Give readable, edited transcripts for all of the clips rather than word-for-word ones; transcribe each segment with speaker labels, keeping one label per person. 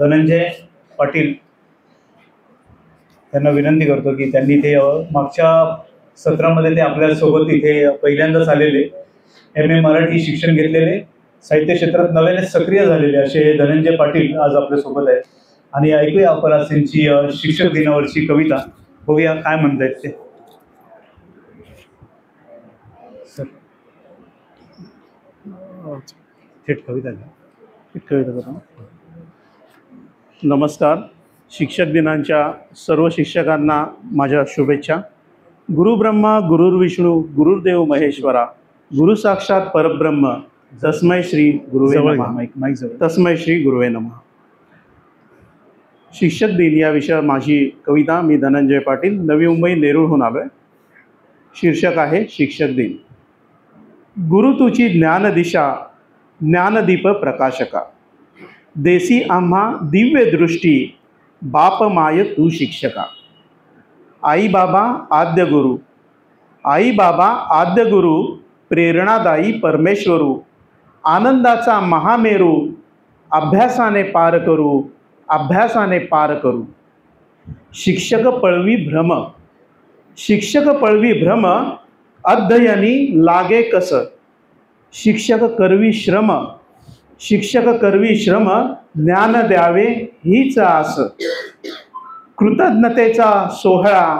Speaker 1: धनंजय पाटील त्यांना विनंती करतो की त्यांनी ते मागच्या सत्रामध्ये ते आपल्यासोबत इथे पहिल्यांदाच आलेले, MA मराठी शिक्षण घेतलेले, साहित्य क्षेत्रात नव्याने सक्रिय झालेले असे धनंजय पाटील आज आपल्यासोबत आहेत. आणि ऐकूया आपण आज त्यांची शिक्षक दिनावरची कविता. बघूया काय म्हणतायत ते. थेट कविता करा.
Speaker 2: नमस्कार. शिक्षक दिनांच्या सर्व शिक्षकांना माझ्या शुभेच्छा. गुरुब्रह्मा गुरुर्विष्णू गुरुर्देव महेश्वरा, गुरु साक्षात परब्रह्म तस्मै श्री गुरुवे नमः. तस्मै श्री गुरुवे नमः. शिक्षक दिन या विषयावर माझी कविता. मी धनंजय पाटील, नवी मुंबई नेरूळहून आलो आहे. शीर्षक आहे शिक्षक दिन. गुरु तुची ज्ञानदिशा, ज्ञानदीप प्रकाशका, देसी आम्हा दिव्य दृष्टी, बाप माय तू शिक्षका. आई बाबा आद्य गुरु, आई बाबा आद्य गुरु, प्रेरणादायी परमेश्वरू, आनंदाचा महामेरू, अभ्यासाने पार करू, अभ्यासाने पार करू. शिक्षक पळवी भ्रम, शिक्षक पळवी भ्रम, अध्ययनी लागे कस. शिक्षक करवी श्रम, शिक्षक करवी श्रम, ज्ञान द्यावे हीच आस. कृतज्ञतेचा सोहळा,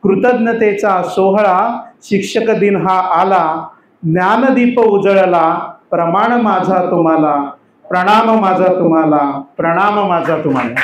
Speaker 2: कृतज्ञतेचा सोहळा, शिक्षक दिन हा आला. ज्ञानदीप उजळला, प्रमाण माझा तुम्हाला, प्रणाम माझा तुम्हाला, प्रणाम माझा तुम्हाला.